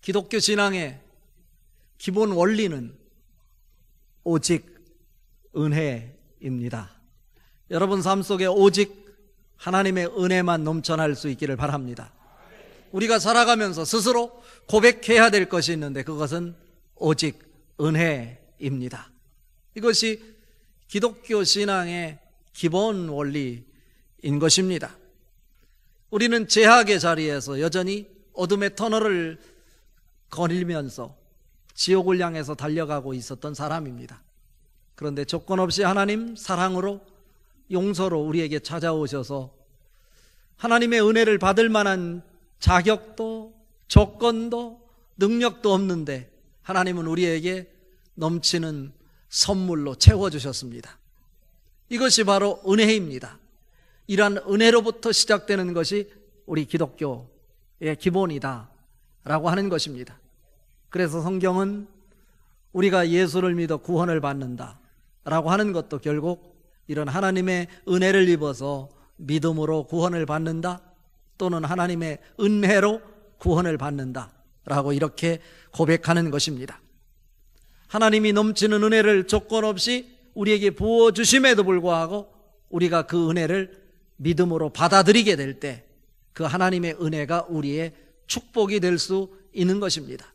기독교 신앙의 기본 원리는 오직 은혜입니다. 여러분 삶 속에 오직 하나님의 은혜만 넘쳐날 수 있기를 바랍니다. 우리가 살아가면서 스스로 고백해야 될 것이 있는데 그것은 오직 은혜입니다. 이것이 기독교 신앙의 기본 원리인 것입니다. 우리는 죄악의 자리에서 여전히 어둠의 터널을 거닐면서 지옥을 향해서 달려가고 있었던 사람입니다. 그런데 조건 없이 하나님 사랑으로 용서로 우리에게 찾아오셔서 하나님의 은혜를 받을 만한 자격도 조건도 능력도 없는데 하나님은 우리에게 넘치는 선물로 채워주셨습니다. 이것이 바로 은혜입니다. 이러한 은혜로부터 시작되는 것이 우리 기독교의 기본이다 라고 하는 것입니다. 그래서 성경은 우리가 예수를 믿어 구원을 받는다 라고 하는 것도 결국 이런 하나님의 은혜를 입어서 믿음으로 구원을 받는다 또는 하나님의 은혜로 구원을 받는다 라고 이렇게 고백하는 것입니다. 하나님이 넘치는 은혜를 조건 없이 우리에게 부어주심에도 불구하고 우리가 그 은혜를 믿음으로 받아들이게 될 때 그 하나님의 은혜가 우리의 축복이 될 수 있는 것입니다.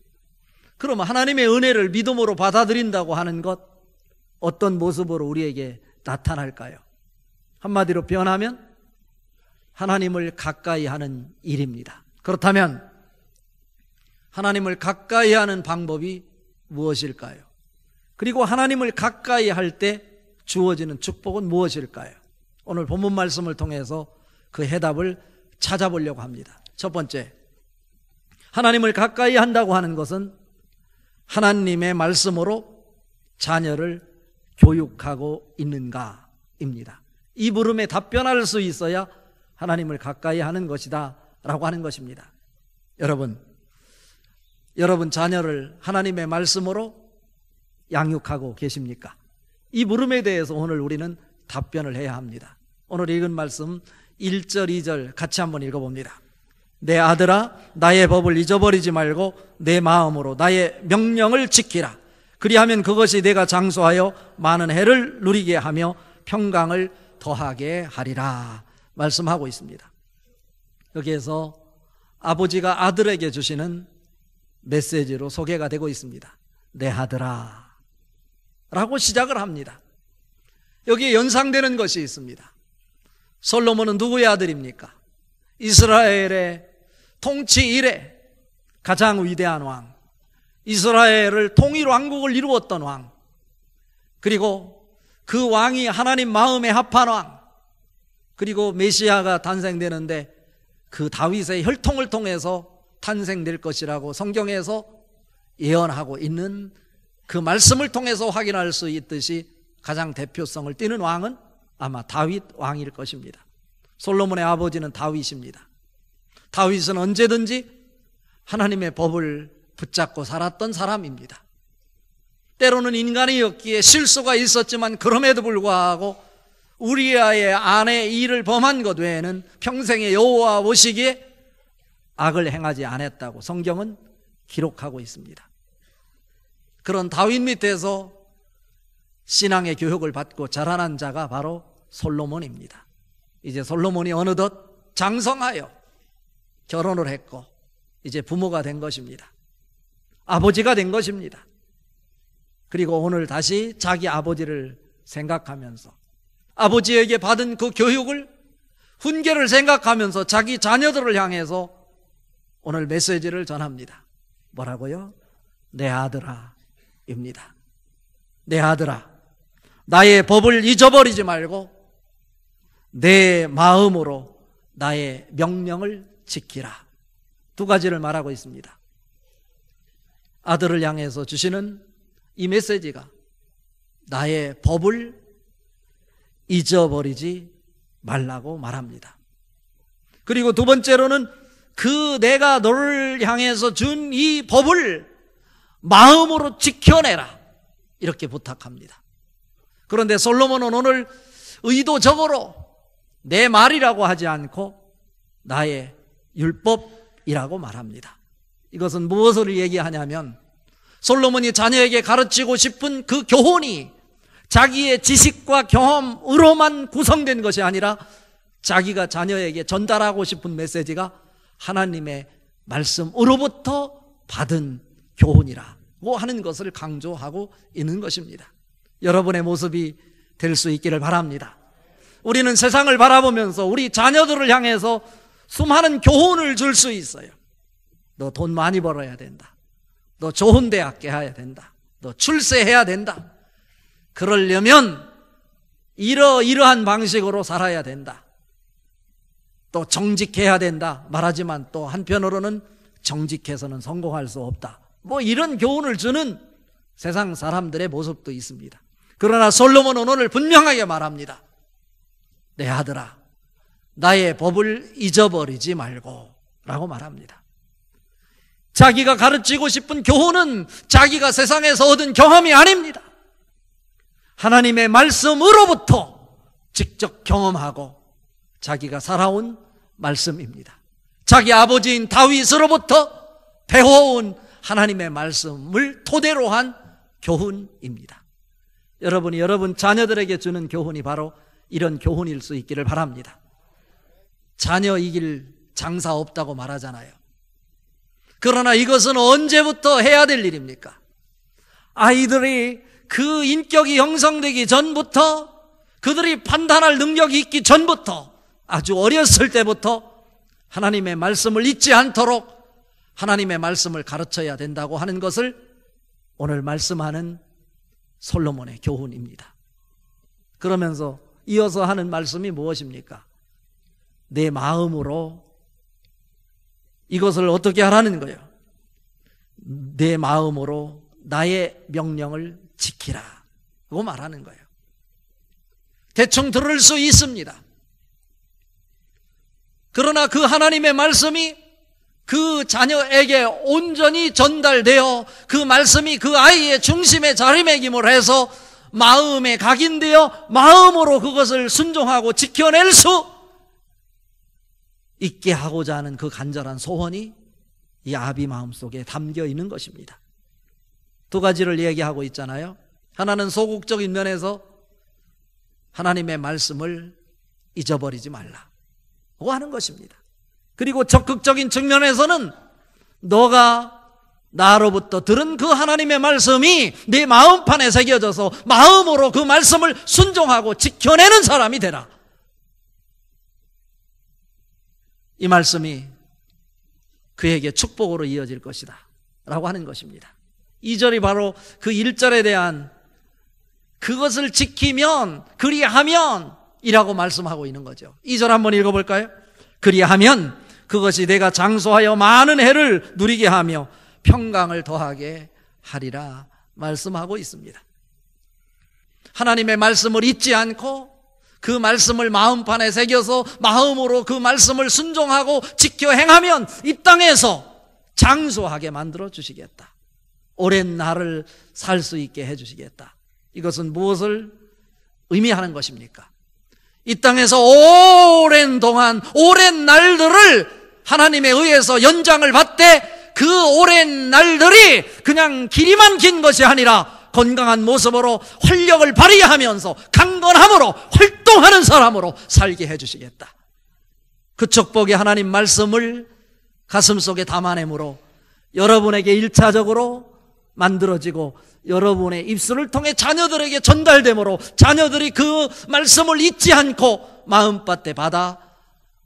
그럼 하나님의 은혜를 믿음으로 받아들인다고 하는 것 어떤 모습으로 우리에게 나타날까요? 한마디로 표현하면 하나님을 가까이 하는 일입니다. 그렇다면 하나님을 가까이 하는 방법이 무엇일까요? 그리고 하나님을 가까이 할 때 주어지는 축복은 무엇일까요? 오늘 본문 말씀을 통해서 그 해답을 찾아보려고 합니다. 첫 번째, 하나님을 가까이 한다고 하는 것은 하나님의 말씀으로 자녀를 교육하고 있는가입니다. 이 물음에 답변할 수 있어야 하나님을 가까이 하는 것이다 라고 하는 것입니다. 여러분 자녀를 하나님의 말씀으로 양육하고 계십니까? 이 물음에 대해서 오늘 우리는 답변을 해야 합니다. 오늘 읽은 말씀 1절 2절 같이 한번 읽어봅니다. 내 아들아 나의 법을 잊어버리지 말고 내 마음으로 나의 명령을 지키라. 그리하면 그것이 내가 장수하여 많은 해를 누리게 하며 평강을 더하게 하리라 말씀하고 있습니다. 여기에서 아버지가 아들에게 주시는 메시지로 소개가 되고 있습니다. 내 아들아 라고 시작을 합니다. 여기에 연상되는 것이 있습니다. 솔로몬은 누구의 아들입니까? 이스라엘의 통치 이래 가장 위대한 왕, 이스라엘을 통일왕국을 이루었던 왕, 그리고 그 왕이 하나님 마음에 합한 왕, 그리고 메시아가 탄생되는데 그 다윗의 혈통을 통해서 탄생될 것이라고 성경에서 예언하고 있는 그 말씀을 통해서 확인할 수 있듯이 가장 대표성을 띠는 왕은 아마 다윗 왕일 것입니다. 솔로몬의 아버지는 다윗입니다. 다윗은 언제든지 하나님의 법을 붙잡고 살았던 사람입니다. 때로는 인간이었기에 실수가 있었지만 그럼에도 불구하고 우리아의 아내의 일을 범한 것 외에는 평생에 여호와 보시기에 악을 행하지 않았다고 성경은 기록하고 있습니다. 그런 다윗 밑에서 신앙의 교육을 받고 자라난 자가 바로 솔로몬입니다. 이제 솔로몬이 어느덧 장성하여 결혼을 했고 이제 부모가 된 것입니다. 아버지가 된 것입니다. 그리고 오늘 다시 자기 아버지를 생각하면서 아버지에게 받은 그 교육을 훈계를 생각하면서 자기 자녀들을 향해서 오늘 메시지를 전합니다. 뭐라고요? 내 아들아 입니다. 내 아들아 나의 법을 잊어버리지 말고 내 마음으로 나의 명령을 지키라. 두 가지를 말하고 있습니다. 아들을 향해서 주시는 이 메시지가 나의 법을 잊어버리지 말라고 말합니다. 그리고 두 번째로는 그 내가 너를 향해서 준 이 법을 마음으로 지켜내라 이렇게 부탁합니다. 그런데 솔로몬은 오늘 의도적으로 내 말이라고 하지 않고 나의 율법이라고 말합니다. 이것은 무엇을 얘기하냐면 솔로몬이 자녀에게 가르치고 싶은 그 교훈이 자기의 지식과 경험으로만 구성된 것이 아니라 자기가 자녀에게 전달하고 싶은 메시지가 하나님의 말씀으로부터 받은 교훈이라고 하는 것을 강조하고 있는 것입니다. 여러분의 모습이 될 수 있기를 바랍니다. 우리는 세상을 바라보면서 우리 자녀들을 향해서 수많은 교훈을 줄 수 있어요. 너 돈 많이 벌어야 된다. 너 좋은 대학 가야 된다. 너 출세해야 된다. 그러려면 이러이러한 방식으로 살아야 된다. 또 정직해야 된다 말하지만 또 한편으로는 정직해서는 성공할 수 없다. 뭐 이런 교훈을 주는 세상 사람들의 모습도 있습니다. 그러나 솔로몬은 오늘 분명하게 말합니다. 내 아들아, 나의 법을 잊어버리지 말고 라고 말합니다. 자기가 가르치고 싶은 교훈은 자기가 세상에서 얻은 경험이 아닙니다. 하나님의 말씀으로부터 직접 경험하고 자기가 살아온 말씀입니다. 자기 아버지인 다윗으로부터 배워온 하나님의 말씀을 토대로 한 교훈입니다. 여러분이 여러분 자녀들에게 주는 교훈이 바로 이런 교훈일 수 있기를 바랍니다. 자녀 이길 장사 없다고 말하잖아요. 그러나 이것은 언제부터 해야 될 일입니까? 아이들이 그 인격이 형성되기 전부터, 그들이 판단할 능력이 있기 전부터, 아주 어렸을 때부터 하나님의 말씀을 잊지 않도록 하나님의 말씀을 가르쳐야 된다고 하는 것을 오늘 말씀하는 솔로몬의 교훈입니다. 그러면서 이어서 하는 말씀이 무엇입니까? 내 마음으로 이것을 어떻게 하라는 거예요? 내 마음으로 나의 명령을 지키라 고 말하는 거예요. 대충 들을 수 있습니다. 그러나 그 하나님의 말씀이 그 자녀에게 온전히 전달되어 그 말씀이 그 아이의 중심에 자리매김을 해서 마음에 각인되어 마음으로 그것을 순종하고 지켜낼 수 있게 하고자 하는 그 간절한 소원이 이 아비 마음속에 담겨 있는 것입니다. 두 가지를 얘기하고 있잖아요. 하나는 소극적인 면에서 하나님의 말씀을 잊어버리지 말라고 하는 것입니다. 그리고 적극적인 측면에서는 너가 나로부터 들은 그 하나님의 말씀이 네 마음판에 새겨져서 마음으로 그 말씀을 순종하고 지켜내는 사람이 되라. 이 말씀이 그에게 축복으로 이어질 것이다 라고 하는 것입니다. 2절이 바로 그 1절에 대한 그것을 지키면 그리하면 이라고 말씀하고 있는 거죠. 2절 한번 읽어볼까요? 그리하면 그것이 내가 장수하여 많은 해를 누리게 하며 평강을 더하게 하리라 말씀하고 있습니다. 하나님의 말씀을 잊지 않고 그 말씀을 마음판에 새겨서 마음으로 그 말씀을 순종하고 지켜 행하면 이 땅에서 장수하게 만들어 주시겠다. 오랜 날을 살 수 있게 해 주시겠다. 이것은 무엇을 의미하는 것입니까? 이 땅에서 오랜 동안 오랜 날들을 하나님에 의해서 연장을 받되 그 오랜 날들이 그냥 길이만 긴 것이 아니라 건강한 모습으로 활력을 발휘하면서 강건함으로 활동하는 사람으로 살게 해주시겠다. 그 축복의 하나님 말씀을 가슴속에 담아내므로 여러분에게 1차적으로 만들어지고 여러분의 입술을 통해 자녀들에게 전달되므로 자녀들이 그 말씀을 잊지 않고 마음밭에 받아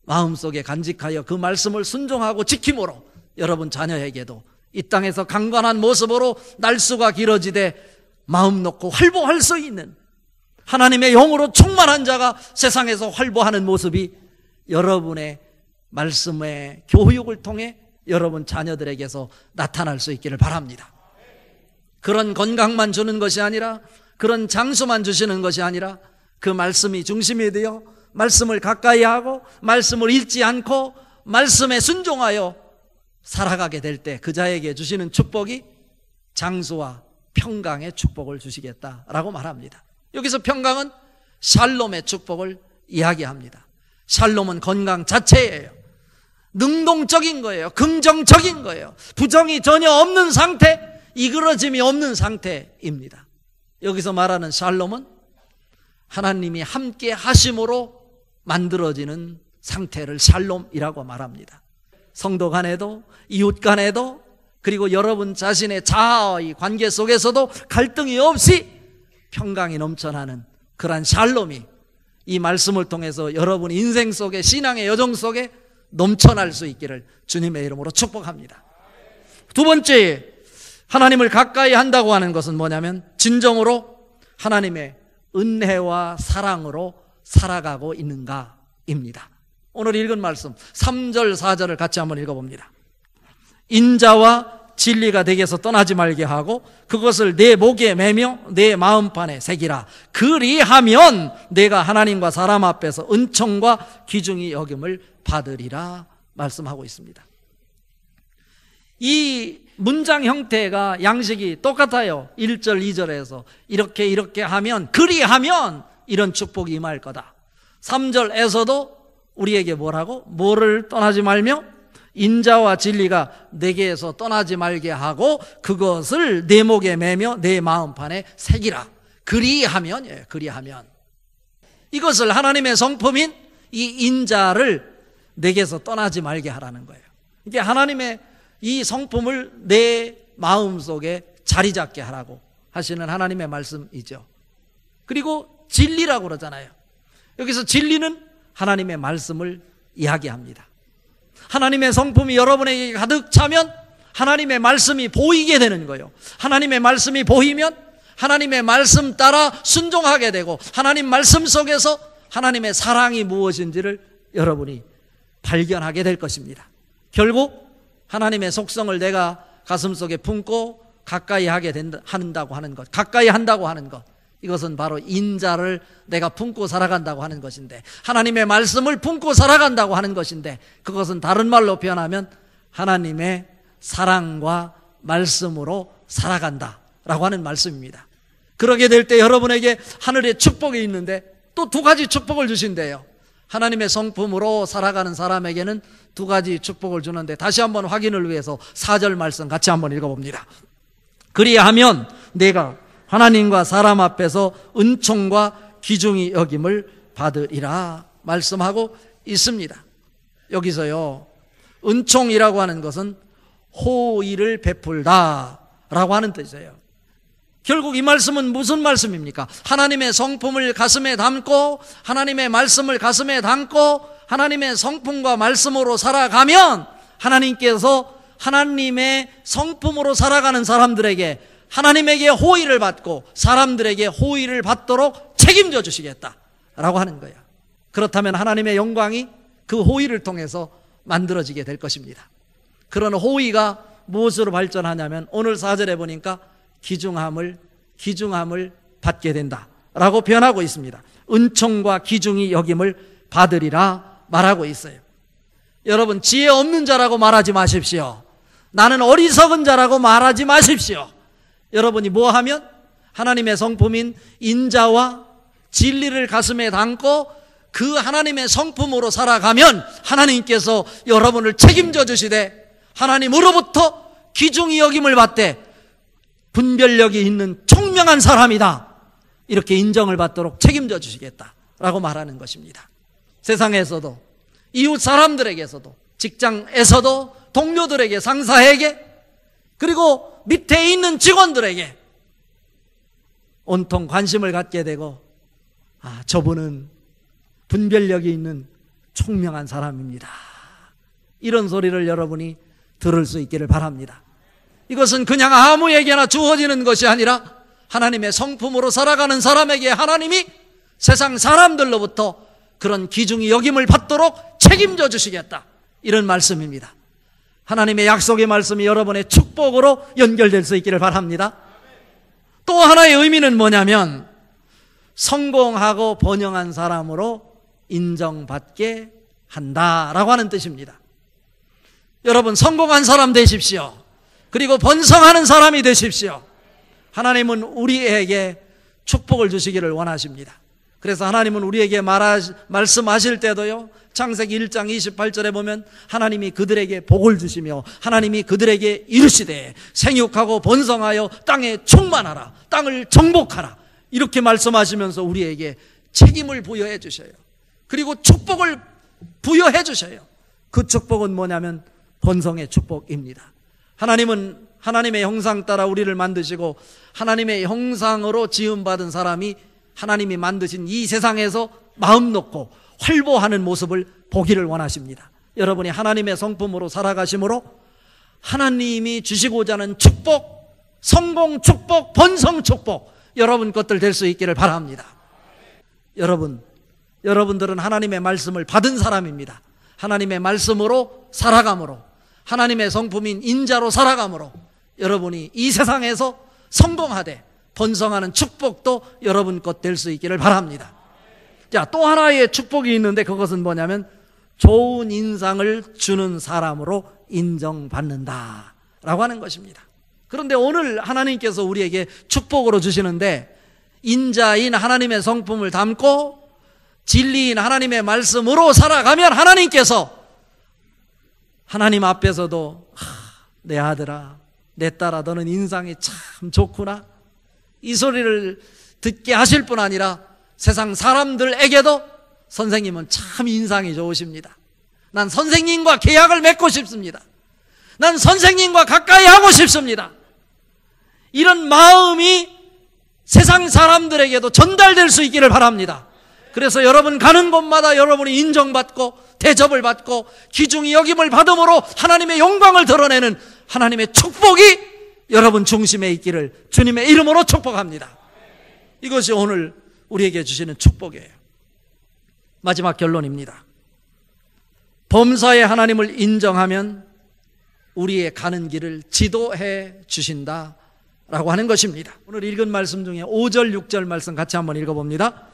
마음속에 간직하여 그 말씀을 순종하고 지킴으로 여러분 자녀에게도 이 땅에서 강건한 모습으로 날수가 길어지되 마음 놓고 활보할 수 있는 하나님의 영으로 충만한 자가 세상에서 활보하는 모습이 여러분의 말씀의 교육을 통해 여러분 자녀들에게서 나타날 수 있기를 바랍니다. 그런 건강만 주는 것이 아니라 그런 장수만 주시는 것이 아니라 그 말씀이 중심이 되어 말씀을 가까이 하고 말씀을 잊지 않고 말씀에 순종하여 살아가게 될 때 그 자에게 주시는 축복이 장수와 평강의 축복을 주시겠다라고 말합니다. 여기서 평강은 샬롬의 축복을 이야기합니다. 샬롬은 건강 자체예요. 능동적인 거예요. 긍정적인 거예요. 부정이 전혀 없는 상태, 이그러짐이 없는 상태입니다. 여기서 말하는 샬롬은 하나님이 함께 하심으로 만들어지는 상태를 샬롬이라고 말합니다. 성도 간에도, 이웃 간에도, 그리고 여러분 자신의 자아의 관계 속에서도 갈등이 없이 평강이 넘쳐나는 그러한 샬롬이 이 말씀을 통해서 여러분 인생 속에, 신앙의 여정 속에 넘쳐날 수 있기를 주님의 이름으로 축복합니다. 두 번째, 하나님을 가까이 한다고 하는 것은 뭐냐면 진정으로 하나님의 은혜와 사랑으로 살아가고 있는가입니다. 오늘 읽은 말씀 3절 4절을 같이 한번 읽어봅니다. 인자와 진리가 내게서 떠나지 말게 하고 그것을 내 목에 매며 내 마음판에 새기라. 그리하면 내가 하나님과 사람 앞에서 은총과 귀중히 여김을 받으리라 말씀하고 있습니다. 이 문장 형태가 양식이 똑같아요. 1절 2절에서 이렇게 하면, 그리하면 이런 축복이 임할 거다. 3절에서도 우리에게 뭐라고? 뭐를 떠나지 말며 인자와 진리가 내게서 떠나지 말게 하고 그것을 내 목에 매며 내 마음판에 새기라. 그리하면, 그리하면 이것을 하나님의 성품인 이 인자를 내게서 떠나지 말게 하라는 거예요. 이게 하나님의 이 성품을 내 마음속에 자리 잡게 하라고 하시는 하나님의 말씀이죠. 그리고 진리라고 그러잖아요. 여기서 진리는 하나님의 말씀을 이야기합니다. 하나님의 성품이 여러분에게 가득 차면 하나님의 말씀이 보이게 되는 거예요. 하나님의 말씀이 보이면 하나님의 말씀 따라 순종하게 되고 하나님 말씀 속에서 하나님의 사랑이 무엇인지를 여러분이 발견하게 될 것입니다. 결국 하나님의 속성을 내가 가슴속에 품고 가까이 한다고 하는 것, 가까이 한다고 하는 것, 이것은 바로 인자를 내가 품고 살아간다고 하는 것인데, 하나님의 말씀을 품고 살아간다고 하는 것인데, 그것은 다른 말로 표현하면 하나님의 사랑과 말씀으로 살아간다라고 하는 말씀입니다. 그러게 될 때 여러분에게 하늘의 축복이 있는데 또 두 가지 축복을 주신대요. 하나님의 성품으로 살아가는 사람에게는 두 가지 축복을 주는데, 다시 한번 확인을 위해서 4절 말씀 같이 한번 읽어봅니다. 그리하면 내가 하나님과 사람 앞에서 은총과 귀중히 여김을 받으리라 말씀하고 있습니다. 여기서요, 은총이라고 하는 것은 호의를 베풀다라고 하는 뜻이에요. 결국 이 말씀은 무슨 말씀입니까? 하나님의 성품을 가슴에 담고 하나님의 말씀을 가슴에 담고 하나님의 성품과 말씀으로 살아가면 하나님께서 하나님의 성품으로 살아가는 사람들에게 하나님에게 호의를 받고 사람들에게 호의를 받도록 책임져 주시겠다라고 하는 거예요. 그렇다면 하나님의 영광이 그 호의를 통해서 만들어지게 될 것입니다. 그런 호의가 무엇으로 발전하냐면 오늘 4절에 보니까 귀중함을 받게 된다라고 표현하고 있습니다. 은총과 귀중히 여김을 받으리라 말하고 있어요. 여러분, 지혜 없는 자라고 말하지 마십시오. 나는 어리석은 자라고 말하지 마십시오. 여러분이 뭐 하면 하나님의 성품인 인자와 진리를 가슴에 담고 그 하나님의 성품으로 살아가면 하나님께서 여러분을 책임져 주시되 하나님으로부터 귀중히 여김을 받되 분별력이 있는 총명한 사람이다, 이렇게 인정을 받도록 책임져 주시겠다라고 말하는 것입니다. 세상에서도, 이웃 사람들에게서도, 직장에서도, 동료들에게, 상사에게, 그리고 밑에 있는 직원들에게 온통 관심을 갖게 되고, 저분은 분별력이 있는 총명한 사람입니다, 이런 소리를 여러분이 들을 수 있기를 바랍니다. 이것은 그냥 아무에게나 주어지는 것이 아니라 하나님의 성품으로 살아가는 사람에게 하나님이 세상 사람들로부터 그런 귀중히 여김을 받도록 책임져 주시겠다, 이런 말씀입니다. 하나님의 약속의 말씀이 여러분의 축복으로 연결될 수 있기를 바랍니다. 또 하나의 의미는 뭐냐면 성공하고 번영한 사람으로 인정받게 한다라고 하는 뜻입니다. 여러분, 성공한 사람 되십시오. 그리고 번성하는 사람이 되십시오. 하나님은 우리에게 축복을 주시기를 원하십니다. 그래서 하나님은 우리에게 말씀하실 때도요, 창세기 1장 28절에 보면 하나님이 그들에게 복을 주시며 하나님이 그들에게 이르시되 생육하고 번성하여 땅에 충만하라, 땅을 정복하라, 이렇게 말씀하시면서 우리에게 책임을 부여해 주셔요. 그리고 축복을 부여해 주셔요. 그 축복은 뭐냐면 번성의 축복입니다. 하나님은 하나님의 형상 따라 우리를 만드시고 하나님의 형상으로 지음받은 사람이 하나님이 만드신 이 세상에서 마음 놓고 활보하는 모습을 보기를 원하십니다. 여러분이 하나님의 성품으로 살아가심으로 하나님이 주시고자 하는 축복, 성공 축복, 번성 축복, 여러분 것들 될 수 있기를 바랍니다. 여러분들은 하나님의 말씀을 받은 사람입니다. 하나님의 말씀으로 살아감으로, 하나님의 성품인 인자로 살아감으로 여러분이 이 세상에서 성공하되 번성하는 축복도 여러분 것 될 수 있기를 바랍니다. 자, 또 하나의 축복이 있는데 그것은 뭐냐면 좋은 인상을 주는 사람으로 인정받는다 라고 하는 것입니다. 그런데 오늘 하나님께서 우리에게 축복으로 주시는데 인자인 하나님의 성품을 담고 진리인 하나님의 말씀으로 살아가면 하나님께서 하나님 앞에서도 내 아들아, 내 딸아, 너는 인상이 참 좋구나, 이 소리를 듣게 하실 뿐 아니라 세상 사람들에게도 선생님은 참 인상이 좋으십니다. 난 선생님과 계약을 맺고 싶습니다. 난 선생님과 가까이 하고 싶습니다. 이런 마음이 세상 사람들에게도 전달될 수 있기를 바랍니다. 그래서 여러분 가는 곳마다 여러분이 인정받고 대접을 받고 귀중히 여김을 받음으로 하나님의 영광을 드러내는 하나님의 축복이 여러분 중심에 있기를 주님의 이름으로 축복합니다. 이것이 오늘 우리에게 주시는 축복이에요. 마지막 결론입니다. 범사의 하나님을 인정하면 우리의 가는 길을 지도해 주신다라고 하는 것입니다. 오늘 읽은 말씀 중에 5절, 6절 말씀 같이 한번 읽어봅니다.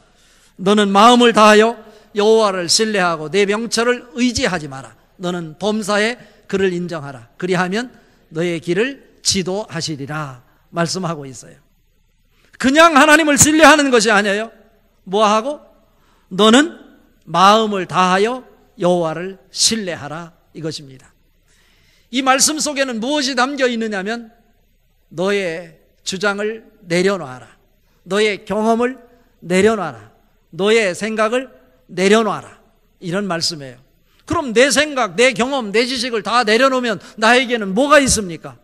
너는 마음을 다하여 여호와를 신뢰하고 내 명철을 의지하지 마라. 너는 범사에 그를 인정하라. 그리하면 너의 길을 지도하시리라 말씀하고 있어요. 그냥 하나님을 신뢰하는 것이 아니에요. 뭐하고? 너는 마음을 다하여 여호와를 신뢰하라, 이것입니다. 이 말씀 속에는 무엇이 담겨 있느냐면 너의 주장을 내려놔라, 너의 경험을 내려놔라, 너의 생각을 내려놔라, 이런 말씀이에요. 그럼 내 생각, 내 경험, 내 지식을 다 내려놓으면 나에게는 뭐가 있습니까?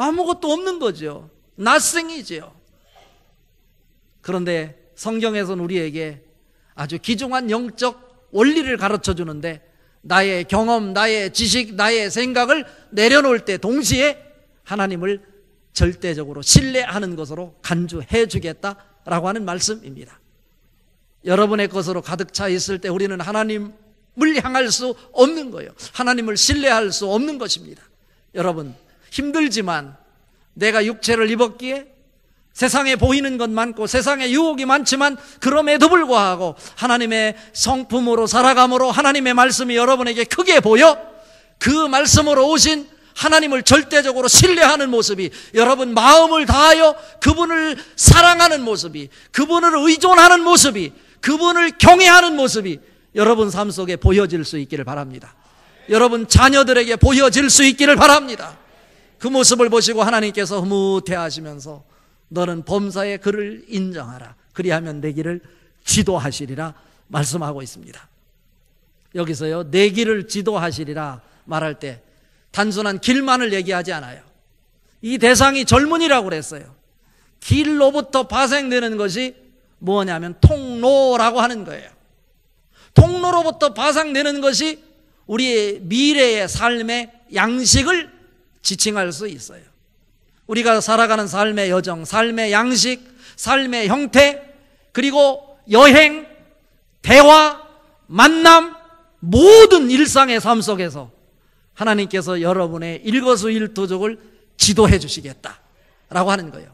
아무것도 없는 거죠. nothing이지요. 그런데 성경에서는 우리에게 아주 귀중한 영적 원리를 가르쳐 주는데 나의 경험, 나의 지식, 나의 생각을 내려놓을 때 동시에 하나님을 절대적으로 신뢰하는 것으로 간주해 주겠다라고 하는 말씀입니다. 여러분의 것으로 가득 차 있을 때 우리는 하나님을 향할 수 없는 거예요. 하나님을 신뢰할 수 없는 것입니다. 여러분, 힘들지만 내가 육체를 입었기에 세상에 보이는 것 많고 세상에 유혹이 많지만 그럼에도 불구하고 하나님의 성품으로 살아감으로 하나님의 말씀이 여러분에게 크게 보여 그 말씀으로 오신 하나님을 절대적으로 신뢰하는 모습이, 여러분 마음을 다하여 그분을 사랑하는 모습이, 그분을 의존하는 모습이, 그분을 경외하는 모습이 여러분 삶 속에 보여질 수 있기를 바랍니다. 여러분 자녀들에게 보여질 수 있기를 바랍니다. 그 모습을 보시고 하나님께서 흐뭇해하시면서 너는 범사에 그를 인정하라. 그리하면 내 길을 지도하시리라 말씀하고 있습니다. 여기서요, 내 길을 지도하시리라 말할 때 단순한 길만을 얘기하지 않아요. 이 대상이 젊은이라고 그랬어요. 길로부터 파생되는 것이 뭐냐면 통로라고 하는 거예요. 통로로부터 파생되는 것이 우리의 미래의 삶의 양식을 지칭할 수 있어요. 우리가 살아가는 삶의 여정, 삶의 양식, 삶의 형태, 그리고 여행, 대화, 만남, 모든 일상의 삶 속에서 하나님께서 여러분의 일거수일투족을 지도해 주시겠다라고 하는 거예요.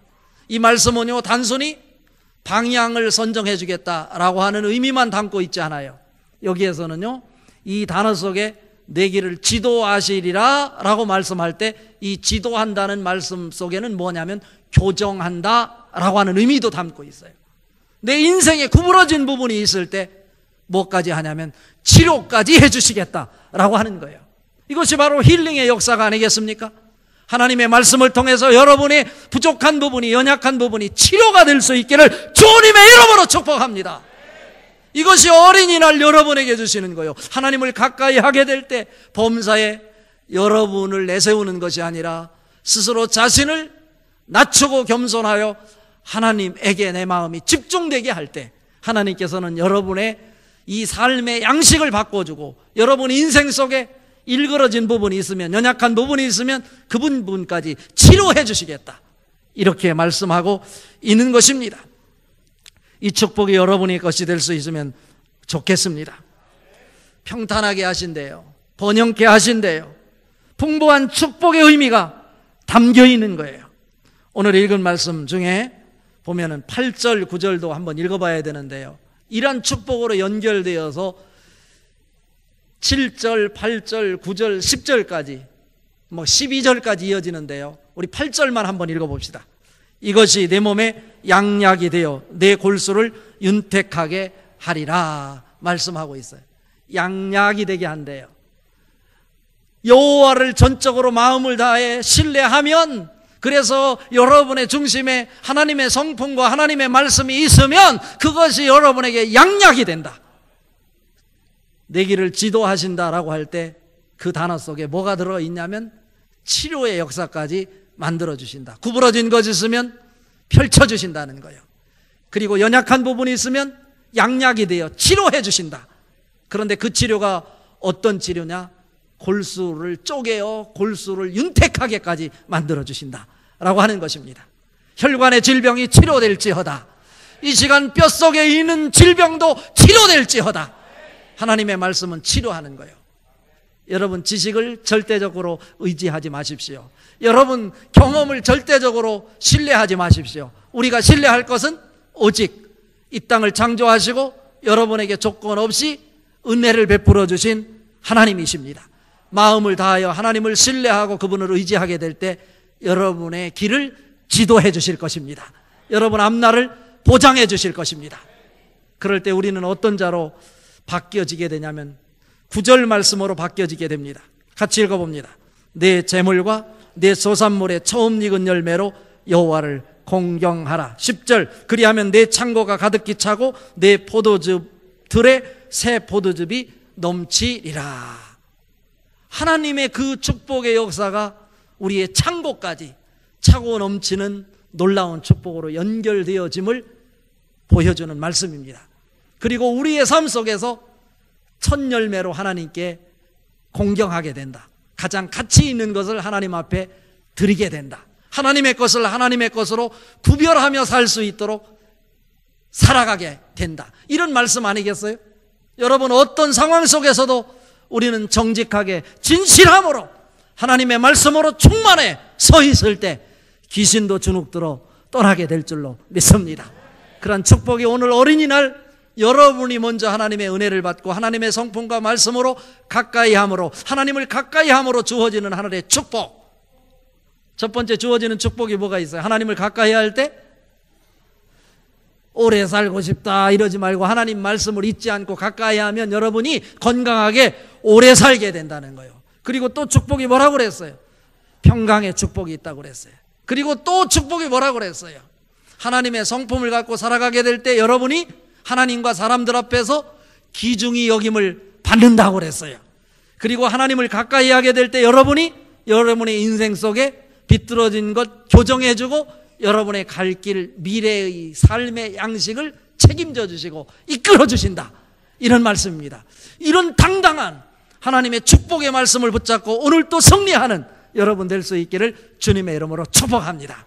이 말씀은요, 단순히 방향을 선정해 주겠다라고 하는 의미만 담고 있지 않아요. 여기에서는요, 이 단어 속에 내 길을 지도하시리라 라고 말씀할 때 이 지도한다는 말씀 속에는 뭐냐면 교정한다 라고 하는 의미도 담고 있어요. 내 인생에 구부러진 부분이 있을 때 뭐까지 하냐면 치료까지 해주시겠다라고 하는 거예요. 이것이 바로 힐링의 역사가 아니겠습니까? 하나님의 말씀을 통해서 여러분의 부족한 부분이, 연약한 부분이 치료가 될 수 있기를 주님의 이름으로 축복합니다. 이것이 어린이날 여러분에게 주시는 거예요. 하나님을 가까이 하게 될 때 범사에 여러분을 내세우는 것이 아니라 스스로 자신을 낮추고 겸손하여 하나님에게 내 마음이 집중되게 할 때 하나님께서는 여러분의 이 삶의 양식을 바꿔주고 여러분 인생 속에 일그러진 부분이 있으면, 연약한 부분이 있으면 그 부분까지 치료해 주시겠다, 이렇게 말씀하고 있는 것입니다. 이 축복이 여러분의 것이 될 수 있으면 좋겠습니다. 평탄하게 하신대요. 번영케 하신대요. 풍부한 축복의 의미가 담겨 있는 거예요. 오늘 읽은 말씀 중에 보면은 8절, 9절도 한번 읽어봐야 되는데요. 이러한 축복으로 연결되어서 7절, 8절, 9절, 10절까지 12절까지 이어지는데요. 우리 8절만 한번 읽어봅시다. 이것이 내 몸에 양약이 되어 내 골수를 윤택하게 하리라 말씀하고 있어요. 양약이 되게 한대요. 여호와를 전적으로 마음을 다해 신뢰하면, 그래서 여러분의 중심에 하나님의 성품과 하나님의 말씀이 있으면 그것이 여러분에게 양약이 된다. 내 길을 지도하신다라고 할 때 그 단어 속에 뭐가 들어있냐면 치료의 역사까지 만들어주신다. 구부러진 것이 있으면 펼쳐주신다는 거예요. 그리고 연약한 부분이 있으면 양약이 되어 치료해 주신다. 그런데 그 치료가 어떤 치료냐? 골수를 쪼개어 골수를 윤택하게까지 만들어주신다 라고 하는 것입니다. 혈관의 질병이 치료될지어다. 이 시간 뼛속에 있는 질병도 치료될지어다. 하나님의 말씀은 치료하는 거예요. 여러분 지식을 절대적으로 의지하지 마십시오. 여러분 경험을 절대적으로 신뢰하지 마십시오. 우리가 신뢰할 것은 오직 이 땅을 창조하시고 여러분에게 조건 없이 은혜를 베풀어 주신 하나님이십니다. 마음을 다하여 하나님을 신뢰하고 그분을 의지하게 될 때 여러분의 길을 지도해 주실 것입니다. 여러분 앞날을 보장해 주실 것입니다. 그럴 때 우리는 어떤 자로 바뀌어지게 되냐면 9절 말씀으로 바뀌어지게 됩니다. 같이 읽어봅니다. 내 재물과 내 소산물의 처음 익은 열매로 여호와를 공경하라. 10절 그리하면 내 창고가 가득히 차고 내 포도즙들의 새 포도즙이 넘치리라. 하나님의 그 축복의 역사가 우리의 창고까지 차고 넘치는 놀라운 축복으로 연결되어짐을 보여주는 말씀입니다. 그리고 우리의 삶 속에서 첫 열매로 하나님께 공경하게 된다. 가장 가치 있는 것을 하나님 앞에 드리게 된다. 하나님의 것을 하나님의 것으로 구별하며 살 수 있도록 살아가게 된다. 이런 말씀 아니겠어요? 여러분 어떤 상황 속에서도 우리는 정직하게 진실함으로 하나님의 말씀으로 충만해 서 있을 때 귀신도 주눅들어 떠나게 될 줄로 믿습니다. 그런 축복이 오늘 어린이날 여러분이 먼저 하나님의 은혜를 받고 하나님의 성품과 말씀으로 가까이함으로 하나님을 가까이함으로 주어지는 하늘의 축복. 첫 번째 주어지는 축복이 뭐가 있어요? 하나님을 가까이 할 때 오래 살고 싶다 이러지 말고 하나님 말씀을 잊지 않고 가까이 하면 여러분이 건강하게 오래 살게 된다는 거예요. 그리고 또 축복이 뭐라고 그랬어요? 평강의 축복이 있다고 그랬어요. 그리고 또 축복이 뭐라고 그랬어요? 하나님의 성품을 갖고 살아가게 될 때 여러분이 하나님과 사람들 앞에서 귀중히 여김을 받는다고 그랬어요. 그리고 하나님을 가까이 하게 될 때 여러분이 여러분의 인생 속에 비뚤어진 것 교정해주고 여러분의 갈 길, 미래의 삶의 양식을 책임져 주시고 이끌어 주신다. 이런 말씀입니다. 이런 당당한 하나님의 축복의 말씀을 붙잡고 오늘 또 승리하는 여러분 될 수 있기를 주님의 이름으로 축복합니다.